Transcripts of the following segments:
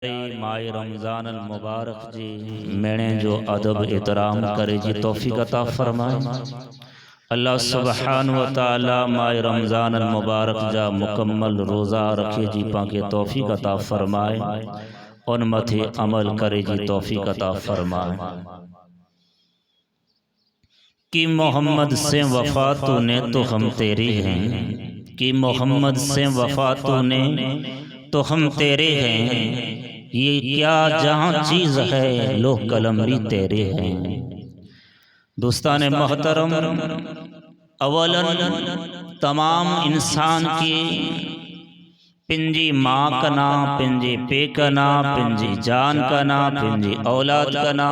माह रमज़ान अल मुबारक जी मैंने जो अदब एहतराम करे जी तौफीक अता फरमाए। अल्लाह सुब्हान व तआला माह रमज़ान अल मुबारक जा मुकम्मल रोज़ा रखे जी पाके तौफीक अता फरमाए। उन मथे अमल करे जी तौफीक अता फरमाए। कि मोहम्मद से वफा तूने तो हम तेरे हैं, कि मोहम्मद से वफा तूने तो हम तेरे हैं। ये क्या जहाँ चीज़ है लोह कलम भी तेरे हैं। दोस्तान मोहतरम, अवलन तमाम इंसान की पिंजी माँ का ना, पिंजी पे का ना, पिंजी जान का ना, पिंजी औलाद का ना,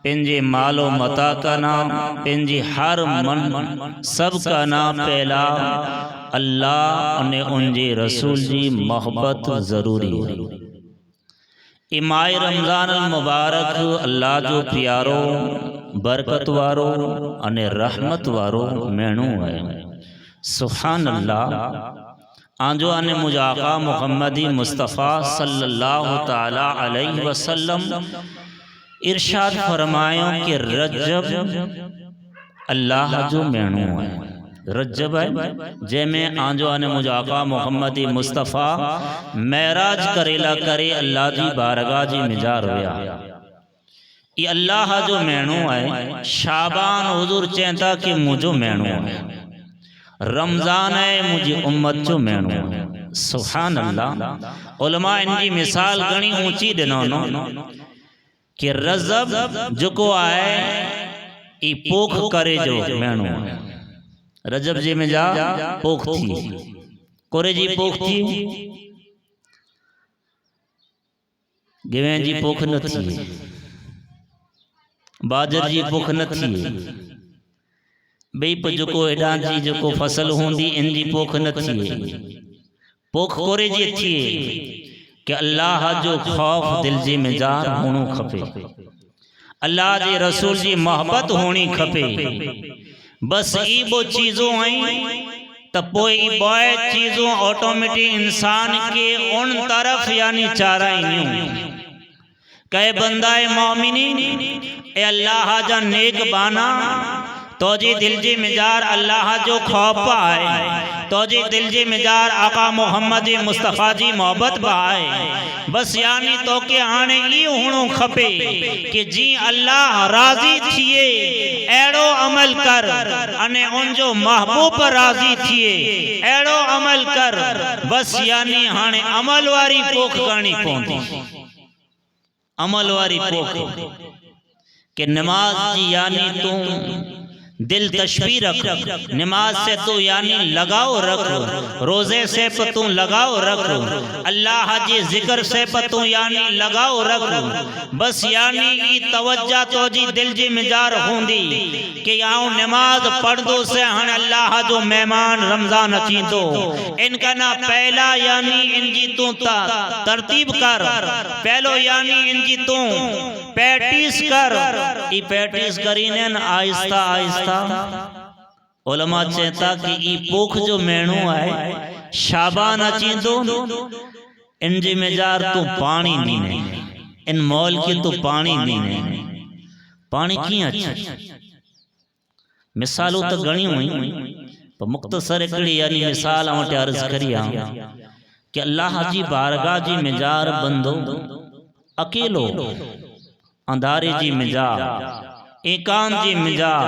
पिंजी मालो मता का ना, पिंजी हर मन सब का ना पहला अल्लाह ने उनजी रसूल जी मोहब्बत ज़रूरी है। इमाए रमज़ान अल मुबारक अल्लाह जो प्यारो बरकत वारो अने रहमत वारो मेणू है। सुभान अल्लाह। आंजो आने मुझ आका मुहम्मदी मुस्तफ़ा सल्लल्लाहु ताला अलैहि वसल्लम इरशाद फरमायो कि रजब अल्लाह जो मेणू है। रजब है जैमें आंजो आने मुझ आका मुहम्मदी मुस्तफ़ा महराज करेला करे अल्लाह जी बारगाह जी मिजार हुआ। ये अल्लाह जो मेणू है शाबान हुजूर चेता कि मुझो मेणू है, रमज़ान है मुझी उम्मत जो मेणू है। सुभान अल्लाह। उलमा इनकी मिसाल घणी ऊंची दिनो कि रजब जो को आए ई पोख करे जो मेणू है। रजब जी में जा पोख थी, कोरे जी पोख थी, गेवें जी पोख न थी, बाजर जी पोख न थी, बई पर जो को एडा जी जो को फसल होंदी इन जी पोख न थी। पोख कोरे जी थी कि अल्लाह जो खौफ दिल जी में जार होनो खपे, अल्लाह जी रसूल जी मोहब्बत होनी खपे। बस ई वो चीज़ों आई तपो ई बोए चीज़ों ऑटोमेटिक इंसान के उन तरफ यानी चारा यूं कहे बंदाए मोमिनी ए अल्लाह जा नेक बाना तो जी दिल जी मिजार अल्लाह जो खौफ आए, तो जी दिल जी मिजार आका मोहम्मद मुस्तफ़ा जी मोहब्बत बाए। बस यानी तो के आने ई होनो खपे कि जी अल्लाह राजी थिए एड़ो अमल कर अने उन जो महबूब राजी थिए एड़ो अमल कर। बस यानी हाने अमल वारी पोख करनी पौंदी, अमल वारी पोख कि नमाज जी यानी तू दिल तशबी रख, नमाज से तू यानी लगाओ रख, रोजे से तू लगाओ रख, अल्लाह जी जिक्र से तू यानी लगाओ रख। बस यानी ई तवज्जा तो जी दिल जी मिजार होंदी कि आऊं नमाज पढ़ दो से हन अल्लाह जो मेहमान रमजान अची दो इनका ना पहला यानी इनकी तू तरतीब कर, पहलो यानी इनकी तू पैटिस कर, ई पैटिस करीने आहिस्ता आहिस्ता। उलमा चेता कि ई पोख जो मेणू है शाबान अची दो इन जी मिजार तू पानी नीने, इन मौल की तू पानी नीने। पानी की अच्छी मिसालों तो गणी हुई पर मुख्तसर एकड़ी यानी मिसाल आवटे अर्ज करिया कि अल्लाह जी बारगाह जी मिजार बंदो अकेलो अंधारे जी मिजार एकांत जी मिजार।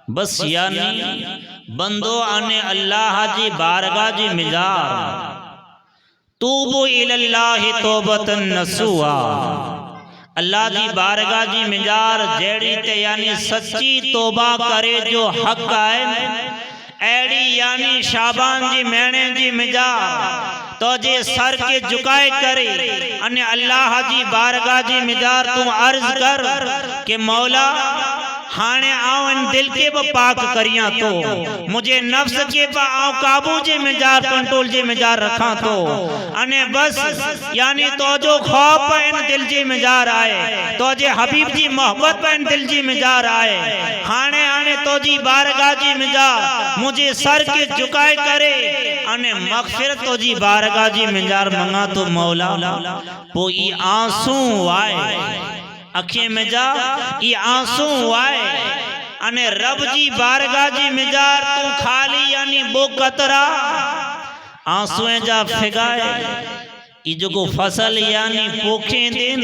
बस यानी बंदो आने अल्लाह जी बारगाह जी मिजार तूबू इलल्लाहि तौबतन नसूहा। अल्लाह जी बारगाह जी मिजार जेड़ी ते यानी सच्ची तौबा करे जो हक है एड़ी यानी शाबान जी महीने जी मिजार तो जे सर के झुकाए करे अन्य अल्लाह जी बारगाह जी मिजार तू अर्ज कर कि मौला हाने आओ इन दिल के ब पाक करिया तो मुझे नफ्स के ब आओ काबू जे मिजार कंट्रोल जे मिजार रखा तो अने बस यानी तो जो खौफ इन दिल जे मिजार आए तो जे हबीब जी मोहब्बत इन दिल जी मिजार आए हाने आने तो जी बारगाह जी मिजार मुझे सर के झुकाए करे अने मगफिरत तो जी बारगाह जी मिजार मंगा तो मौला पो ई आंसू आए अखिए में जा ये आंसू आए अने रब जी बारगाह जी मिजार तू खाली यानी बो कतरा आंसुएं जा फिगाए ई जो फसल यानी पोखे दिन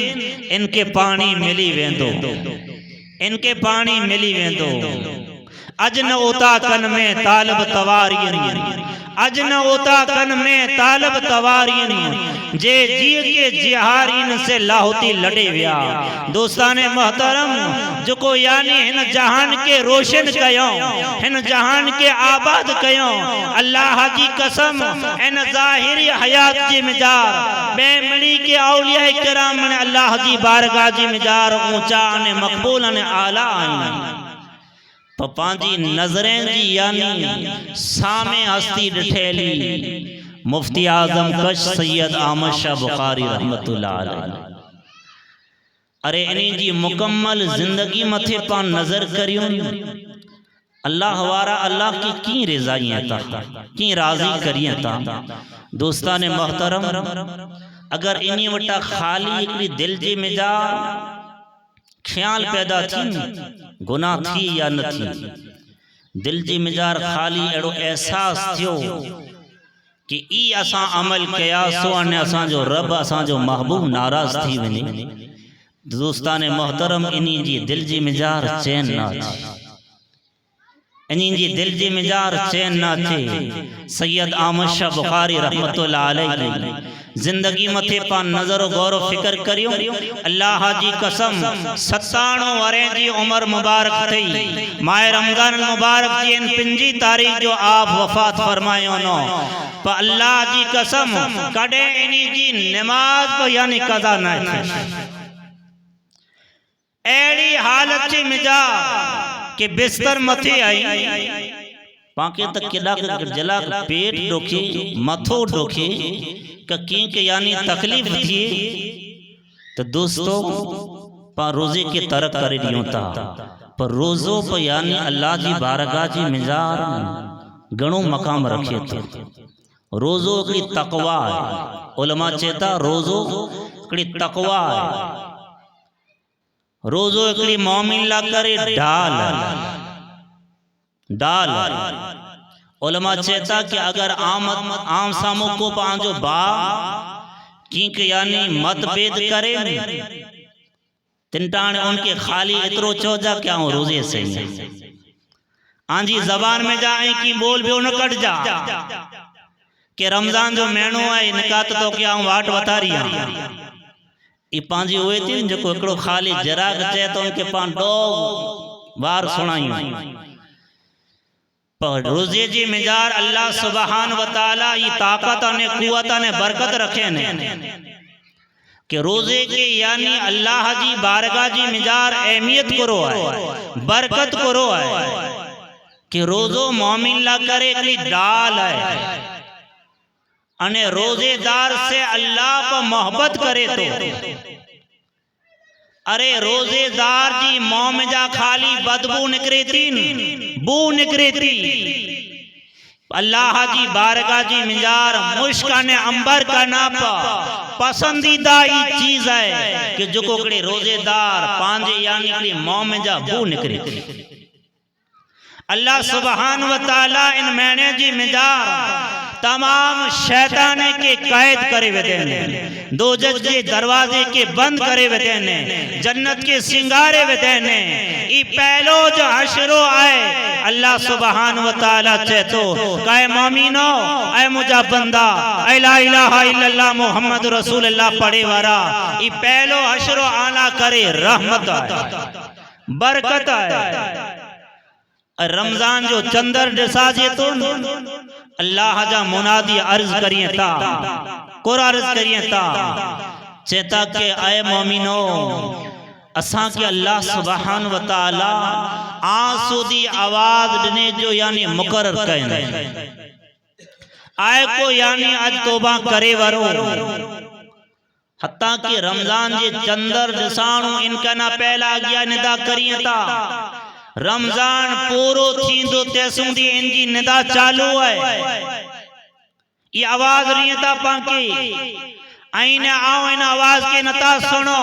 इनके पानी मिली वेंदो इनके पानी मिली वेंदो अज न ओता कन में तालब तवारियन अज न ओता कन में तालब तवारियन जे जी के जिहारीन से लाहौती लड़े व्या दोस्ताने मोहतरम जो को यानी इन जहान के रोशन कयो इन जहान के आबाद कयो अल्लाह जी कसम इन जाहिरी हयात जी मिजार बेमड़ी के औलिया किराम ने अल्लाह जी बारगाह जी मिजार ऊंचा ने मकबूल ने आला पांजी नजरें जी यानी सामे हस्ती डिठेली मुफ्ती आजम कश सैयद अहमद शाह बुखारी रहमतुल्लाह अलैह अरे इन्हीं जी मुकम्मल जिंदगी मथे पान नजर करियो अल्लाह वारा अल्लाह की की रिजाइयां ता की राजी करियां ता दोस्ताने मोहतरम अगर इन्हीं वटा खाली एकड़ी दिल जी मिजार ख्याल पैदा थी गुनाह थी या न थी दिल जी मिजार खाली एड़ो एहसास थियो कि ई असा अमल कया सो अने असा जो रब असा जो महबूब नाराज थी वने दोस्ताने मोहतरम इन्हीं जी दिल जी मिजार चैन ना थी इन्हीं जी दिल जी मिजार चैन ना थे सैयद अहमद शाह बुखारी रहमतुल्लाह अलैह जिंदगी मथे पान नजर गौर फिक्र करियो अल्लाह जी कसम 97 वरे जी उम्र मुबारक थई माह रमजान मुबारक जी इन 5 तारीख जो आप वफात फरमायो नो पर अल्लाह जी कसम कड़े इनी जी नमाज को यानी कदा ना थी एड़ी हालत जी मिजा के बिस्तर मथे आई पाके तक केड़ा जला पेट डोखे मथो डोखे की के यानी तकलीफ थी तो दोस्तों पा रोजे के तरक करे दियो ता पर रोजो पर यानी अल्लाह जी बारगाह जी मिजार घणो मकाम रखे थे रोजो एकड़ी तकवा है उलमा चेता रोजो एकड़ी तकवा है रोजो एकड़ी मोमिन ला करे ढाल डाल उलमा चेता कि अगर आम सामो को पांजो बा कीक यानी मतभेद करे तिनटाण उनके खाली इतरो चौजा क्या हो रोजे से आंजी जबान में जाए की बोल भी न कट जा कि रमजान जो महीनो है निकात तो क्या वाट वतारिया ई पांजी हुए थी जो एकड़ो खाली जराग चे तो उनके पान दो बार सुनाई रोजे जी मिजार अल्लाह सुबहान व तआला ये ताकत ने कुव्वत ने बरकत रखे ने कि रोजे के यानी अल्लाह जी बारगाह जी मिजार अहमियत करो है बरकत करो है कि रोजो मोमिन ला करे एकली डाल है अने रोजेदार से अल्लाह पर मोहब्बत करे तो अरे रोजेदार जी मोम जा खाली बदबू निकरे तीन बू निकरे थी अल्लाह जी बारगाह जी मिजार मुश्काने अंबर का नापा पसंदीदा ही चीज है कि जो कोकड़े रोजेदार पांजे यानी कि मोम जा बू निकरे थी अल्लाह सुबहान व तआला इन महीने जी मिजार तमाम शैताने के कैद करे वेते ने दोजख के दरवाजे के बंद करे वेते ने जन्नत के सिंगारे वेते ने ई पहलो जो हशरो आए अल्लाह सुबहान व तआला चेतो काए मोमिनो ऐ मुजा बंदा ऐ ला इलाहा इल्लल्लाह मुहम्मद रसूलुल्लाह पढ़े वारा ई पहलो हशरो आला करे रहमत है बरकत है रमजान जो चंदर दिसा जे तो अल्लाह जा मुनादी अर्ज करिए ता कुर अर्ज करिए ता चेता के आए मोमिनो असां के अल्लाह सुब्हान व तआला आसूदी आवाज ॾिने जो यानी मुकर्रर कयनि आए को यानी अज तौबा करे वरो हत्ता कि रमजान जे चंदर ॾिसाणो इनका ना पहला गया निदा करिए ता रमजान पूरो थींदो तेसूंदी इनजी निदा चालू है ये आवाज रही था पाके आईने आओ इन आवाज के नता सुनो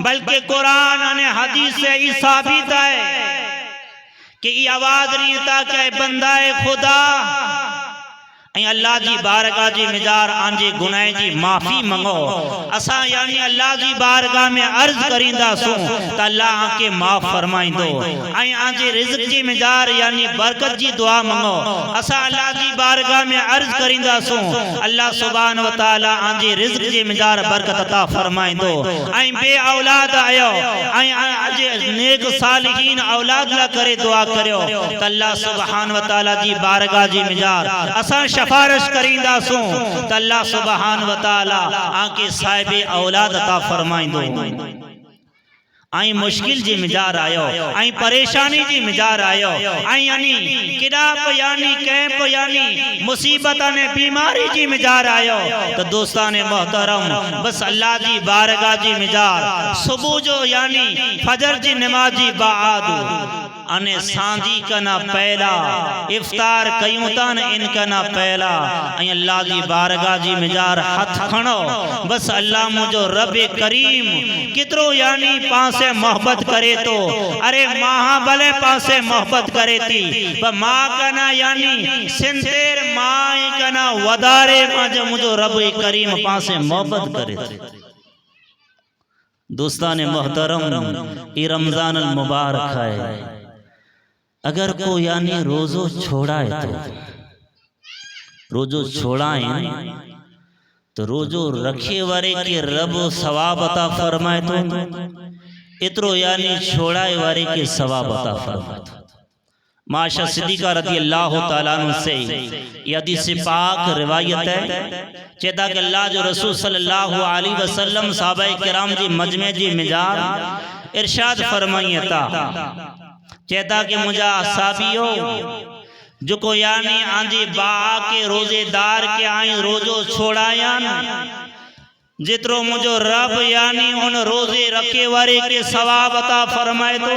बल्कि कुरान ने हदीस से ई साबित है कि ये आवाज रही था कि बंदाए खुदा अल्लाह जी बारगाह जी मिजार आंजे गुनाह जी माफी मंगो असा यानी अल्लाह जी बारगाह में अर्ज करींदा सो त अल्लाह आके माफ फरमाइंदो आई आंजे रिज़्क जी मिजार यानी बरकत जी दुआ मंगो असा अल्लाह जी बारगाह में अर्ज करींदा सो अल्लाह सुभान व तआला आंजे रिज़्क जी मिजार बरकत अता फरमाइंदो आई बे औलाद आयो आई आंजे नेक सालिहीन औलाद ला करे दुआ करियो त अल्लाह सुभान व तआला जी बारगाह जी मिजार असा सिफारिश करींदा सो त अल्लाह सुब्हान व तआला आके साहिब औलाद अता फरमाइंदो आई मुश्किल जी मिजार आयो आई परेशानी जी मिजार आयो आई यानी किडाप यानी कैंप यानी मुसीबत ने बीमारी जी मिजार आयो तो दोस्तान मोहतरम बस अल्लाह जी बारगाह जी मिजार सुबह जो यानी फजर जी नमाजी बाद अने सांझी कना पहला इफ्तार कयूं था न इनका ना पहला अल्लाह जी बारगाह जी मिजार हथ खणो बस अल्लाह मुझो रब करीम कितरो यानी पासे मोहब्बत करे तो अरे महाबले पासे मोहब्बत करे थी पर माँ कना यानी सिंतेर माँ कना वदारे मुझो रब करीम पासे मोहब्बत करे थी। दोस्तान मोहतरम ये रमजान अल मुबारक है अगर को यानी रोजो छोड़ाए रोजो छोड़ाए तो रोजो रखे वारे के रब सवाब अता फरमाए तो इतरो यानी छोड़ाए वारे के सवाब अता फरमाए तो माशा सिद्दीका रज़ी अल्लाह तआला अन्हु से हदीस पाक रिवायत है चेदा के अल्लाह जो रसूल सल्लल्लाहु अलैहि वसल्लम सहाबा किराम जी मजमे जी मिजार इरशाद फरमाइता चेता के मुझा साबियो जो को यानी आंधी बा के रोजेदार के आई रोजो छोड़ाया जितरो मुझो रब यानी उन रोजे रखे वारे के सवाब अता फरमाए तो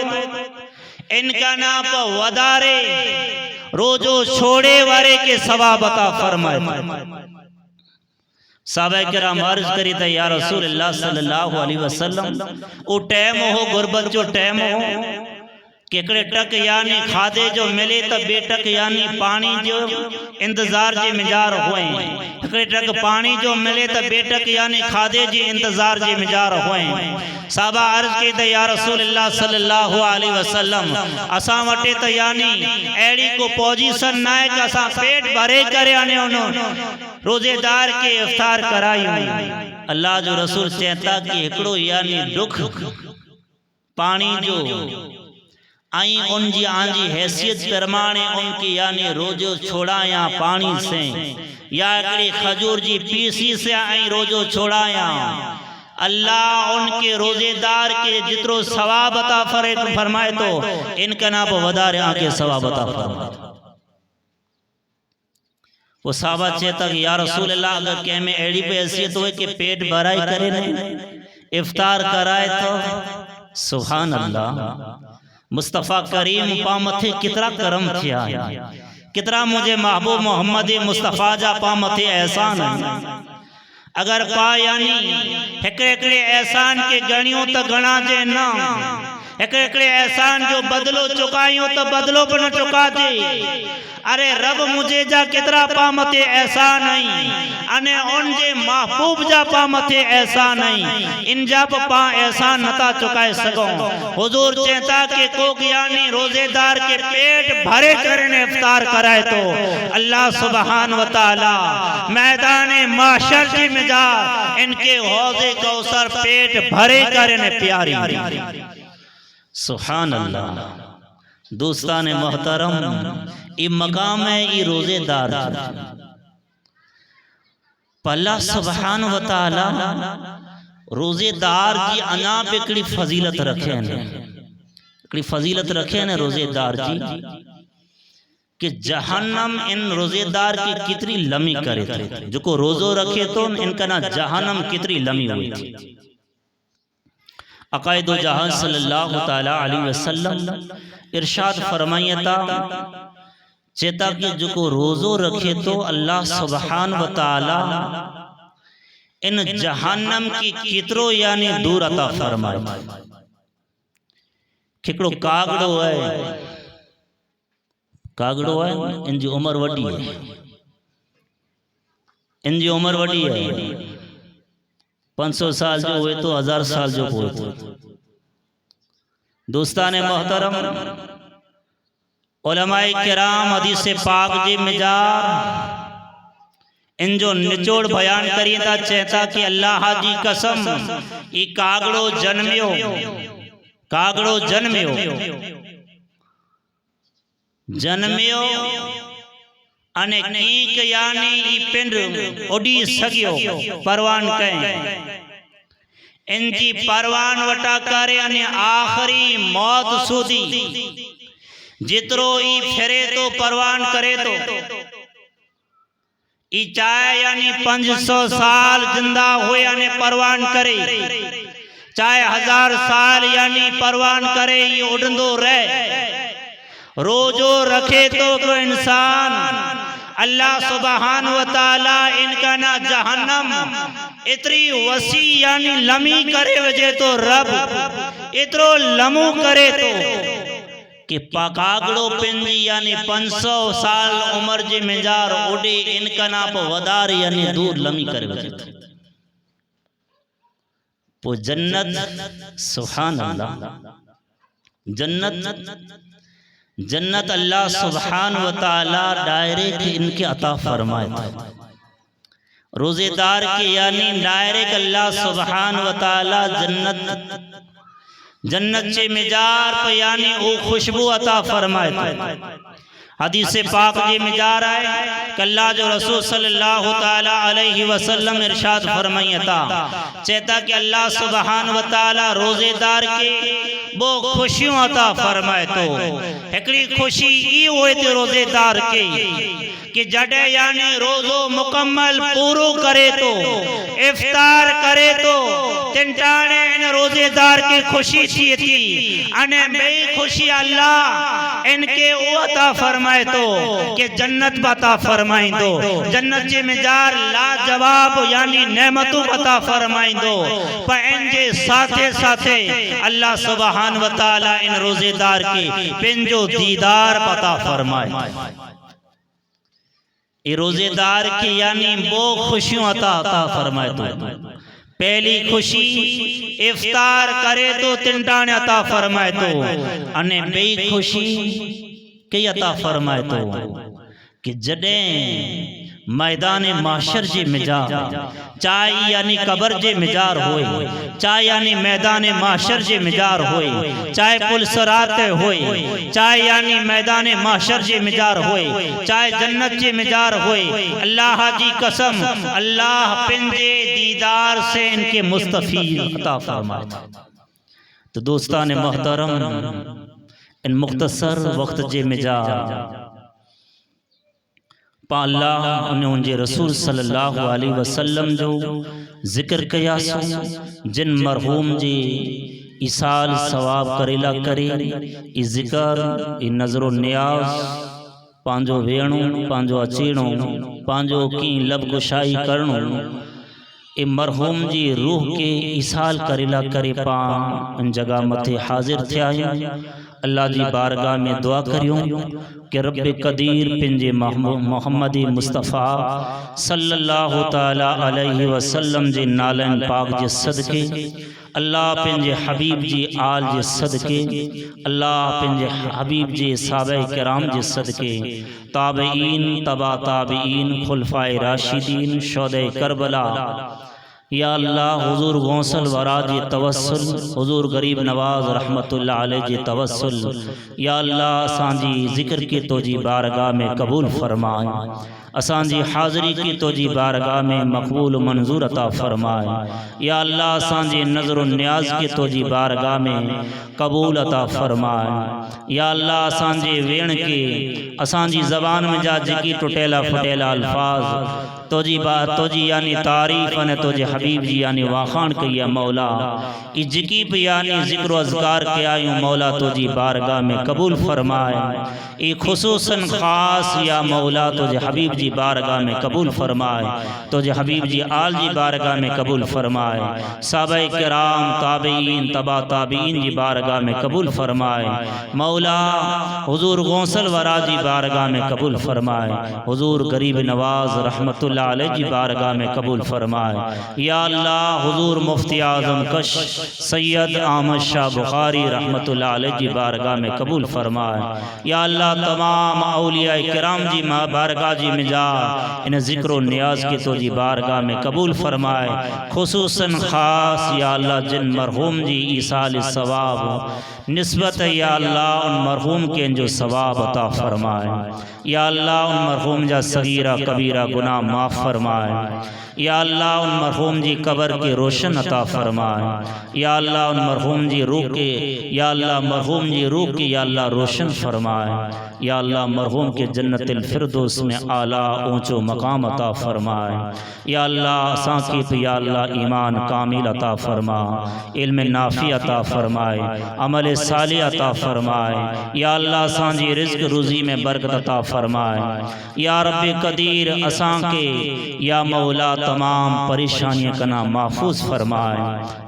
इनका नाम वदारे रोजो छोड़े वारे के सवाब अता फरमाए। साहबा किराम अर्ज करी था या रसूल अल्लाह सल्लल्लाहु अलैहि वसल्लम ओ टाइम हो गुरबत जो टाइम हो केकड़े टक यानी खादे जो मिले तो बेटक यानी पानी जो इंतजार जे मिजार हुए केकड़े टक पानी जो मिले तो बेटक यानी खादे जे इंतजार जे मिजार हुए। साहबा अर्ज की तो या रसूल अल्लाह सल्लल्लाहु अलैहि वसल्लम असा वटे तो यानी एड़ी को पोजीशन ना है कि असा पेट भरे करे आने उनो रोजेदार के इफ्तार कराई अल्लाह जो रसूल कहता कि एकड़ो यानी दुख पानी जो आई उनकी आंजी हैसियत परमाणे उनकी यानी रोजो छोड़ाया पानी से या खजूर जी पीसी से आई रोजो छोड़ाया अल्लाह उनके रोजेदार के जितरो सवाब अता फरमाए तो इनका नाम वदारे आके सवाब अता फरमाए। वो साहबा चेता कि या रसूल अल्लाह अगर कह में एड़ी पे हैसियत हुए कि पेट भराई करे नहीं इफ्तार कराए तो सुभान अल्लाह मुस्तफ़ा करीम पामथे कितरा करम थिया कितरा मुझे महबूब मोहम्मद मुस्तफ़ा जा पामथे एहसान है अगर पा यानी एकड़े एहसान के गणियों तो गणा जे ना एकड़े एहसान जो बदलो चुकायो तो बदलो पर न चुका दे अरे रब मुझे जा कितरा पामते एहसान नहीं अने उन जे महबूब जा पामते एहसान नहीं इन जा पा एहसान नता चुकाए सको। हुजूर चेता के कोक यानी रोजेदार के पेट भरे करने इफ्तार कराए तो अल्लाह सुब्हान व तआला मैदान माशर जी में जा इनके हौज़े कौसर पेट भरे करने प्यारी सुभान अल्लाह। दोस्तान मोहतरम ये मकाम है ये रोजेदार अल्लाह सुब्हान व तआला रोज़ेदार जी अञा बि हिकिड़ी फज़ीलत रखे आहिनि, हिकिड़ी फज़ीलत रखे आहिनि रोज़ेदार जी कि जहन्नम इन रोज़ेदार की कितरी लमी करे थो, जेको रोज़ो रखे तो इनका ना जहन्नम कितरी लमी हुई थी। अक़ाइदो जहां सल्लल्लाहु ताला अलैहि वसल्लम इरशाद फरमायता चेता कि जेको रोज़ो रखे तो अल्लाह सुब्हान व तआला इन जहन्नम की कितरो यानी दूर अता फरमाए। हिकिड़ो कागड़ो है, कागड़ो है, इनकी उम्र वडी है, इनकी उम्र वडी है, 500 साल जो हुए तो 1000 साल जो हुए तो। दोस्ताने मोहतरम, उलमाए किराम हदीस पाक जी मिजार इन जो निचोड़ बयान करिए था, चेता कि अल्लाह जी कसम ये कागड़ो जन्मियो, कागड़ो जन्मियो, जन्मियो अने कीक यानी ई पिंड उड़ी सगियो परवान कहें, इनकी परवान वटा करे अने आखिरी मौत सूदी जितरो ई फेरे तो परवान करे तो ई चाहे यानी 500 साल जिंदा हुए यानी परवान करे, चाहे 1000 साल यानी परवान करे, ये उड़ंदो रहे। रोजो रखे तो इंसान अल्लाह सुब्हान व तआला इनका ना जहन्नम इतरी वसी यानी लमी करे वजे तो रब इतरो लमू करे तो कि पकागड़ो पिंजी यानी 500 साल उम्र जे मिजार ओडे इनका ना पो वदार यानी दूर लमी करे वजे पो जन्नत सुभान अल्लाह, जन्नत अल्लाह सुब्हान व तआला डायरेक्ट इनके अता फरमाए था। रोजेदार के यानी डायरेक्ट अल्लाह सुब्हान व तआला जन्नत से मिजार पर यानी वो खुशबू अता फरमाए था। हदीस पाक जी मिजार है कि अल्लाह जो रसूल सल्लल्लाहु ताला अलैहि वसल्लम इरशाद फरमायता चेता कि अल्लाह सुब्हान व तआला रोजेदार के वो खुशियों अता फरमाए तो एकड़ी खुशी ई होए ते रोजेदार के कि जडे यानी रोजो मुकम्मल पूरो करे तो इफ्तार करे तो तिंटाने इन रोजेदार की खुशी थी अने बई खुशी अल्लाह इनके वो अता फरमाए तो कि जन्नत अता फरमाई दो, जन्नत जे मिजार लाजवाब यानी नेमतों अता फरमाई दो। पर इनके साथे साथे अल्लाह सुब्हान व तआला इन रोजेदार की पिंजो दीदार अता फरमाए। ये रोजेदार की यानी वो खुशियों अता फरमाए तो पहली खुशी इफ्तार करे तो तिंटाने अता फरमाए तो अने बई खुशी के अता फरमाए तो कि जडे मैदान माशर जे मिजार चाहे यानी कबर जे मिजार होए, चाहे यानी मैदान माशर जे मिजार होए, चाहे पुल सरात होए, चाहे यानी मैदान माशर जे मिजार होए, चाहे जन्नत जे मिजार होए, अल्लाह जी कसम अल्लाह पिंजे दीदार से इनके मुस्तफीद अता फरमाए। तो दोस्तान मोहतरम इन मुख्तसर वक्त जे मिजार अल्लाह ने उनके रसूल सल्लल्लाहु अलैहि वसल्लम जो जिक्र कया सो जिन मरहूम जी इसाल सवाब करेला करे ई जिक्र ई नजरो नियाज पांजो वेणो पांजो अचीणो पांजो की लब गुशाई करणो ए मरहूम जी रूह के इसाल करेला करे पा इन जगह मथे हाजिर थिया। अल्लाह जी बारगाह में दुआ करियो कि रब कदीर पिंजे मोहम्मद मुस्तफ़ा सल्लल्लाहु ताला अलैहि वसल्लम जे नालन पाक जे सदके अल्लाह पिंजे हबीब जी आल जे सदके अल्लाह पिंजे हबीब जी साहबे किराम जे सदके ताबईन तबा ताबईन खुलफाए राशिदीन शोदे करबला या अल्लाह हुजूर गौसल वरा जी तवस्सुल हुजूर गरीब नवाज रहमतुल्लाह अलैह जी तवस्सुल या अल्लाह सांजी जिक्र के तो जी बारगाह में कबूल फरमाए। असांजी हाज़री की तुझी बारगाह में मकबूल मंजूर अता फरमाए। या अल्लाह असांजी नज़र न्याज की तुझी बारगाह में कबूल अता फरमाए। या अल्लाह असांजे वेण के असांजी ज़बान में जा जिकी टुटेला फुटेला अल्फाज तोजी यानी तारीफ़ ने तोजे हबीब जी यानी वाखान कहिया मौला ई जिकी पे यानी ज़िक्र अज़कार के आयूं मौला तोजी बारगाह में कबूल फरमाए। ई खुसूसन ख़ास या मौला तोजे हबीब जी बारगाह में कबूल फरमाए। तोजे हबीब जी आल जी बारगाह में कबूल फरमाए। साहबे किराम ताबईन तबा ताबईन जी बारगाह में कबूल फरमाए। मौला हुजूर गौसल वरा जी बारगाह में कबूल फरमाए। हुजूर गरीब नवाज रहमतुल्लाह अलैहि जी बारगाह में कबूल फरमाए। या अल्लाह हुजूर मुफ्ती आज़म कश सैयद अहमद शाह बुखारी रहमतुल्लाह अलैहि जी बारगाह में कबूल फरमाए। या अल्लाह तमाम औलिया किराम जी बारगाह जी में जा इन ज़िक्र नियाज की तो जी बारगाह में कबूल फरमाए। खुसूसन ख़ास या अल्लाह जिन मरहूम जी ईसाल सवाब निस्बत या अल्लाह उन मरहूम के जो सवाब अता फरमाए। या अल्लाह उन मरहूम जा सगीरा कबीरा गुनाह माफ़ फरमाए। या अल्लाह उन मरहूम जी कब्र के रोशन अता फरमाए। या अल्लाह उन मरहूम जी रूह के या अल्लाह मरहूम जी रूह के या अल्लाह रोशन फरमाए। या अल्लाह मरहूम के जन्नतिल फिरदौस में आला ऊंचो मकाम अता फरमाए। या अल्लाह साकी पे या अल्लाह ईमान कामिल अता फरमा, इल्म नाफी अता फरमाए, अमल सालिह अता फरमाए। या अल्लाह सांजी रिज़्क़ रोज़ी में बरकत अता फरमाए। या रब्बे कदीर असां के या मौला तमाम परेशानियां कना महफूज फरमाए,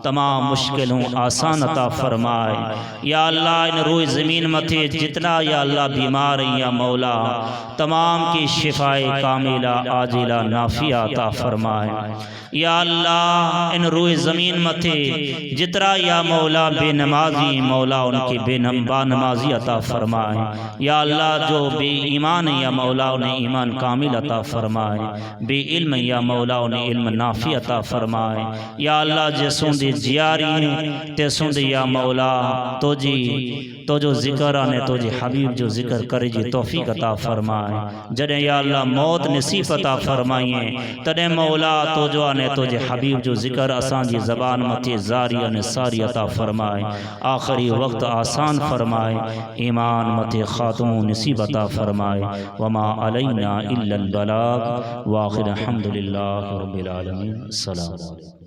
तमाम मुश्किलों आसान अता फरमाए। या अल्लाह इन रोए ज़मीन मथे जितना या अल्लाह बीमार हैं या मौला तमाम की शिफाए कामिला आजिला नाफिया अता फरमाए। या अल्लाह इन रोए ज़मीन मथे जितना या मौला बेनमाजी मौला उनकी बेनमाजी अता फरमाए। या अल्लाह जो बे ईमान या मौला उन्हें ईमान कामिल अता फरमाए, बे इल्म या मौला उन्हें इल्म नाफी अता फरमाए। या अल्लाह जैसों दे जियारी तैसों दे या मौला तो जो ज़िक्र आने तो जी हबीब जो ज़िक्र करे जी तौफीक अता फरमाए। जॾहिं या अल्लाह मौत नसीब अता फरमाइए तॾहिं मौला तो जो आने तो जी हबीब जो ज़िक्र असां जी ज़बान मथे ज़ारी अने सारी अता फरमाए। आखिरी वक्त आसान फरमाए, ईमान मथे ख़ात्मो नसीब अता फरमाए। वमा अलैना इल्लल बलाग व आखिर अल्हम्दुलिल्लाहि रब्बिल आलमीन। अस्सलामु अलैकुम।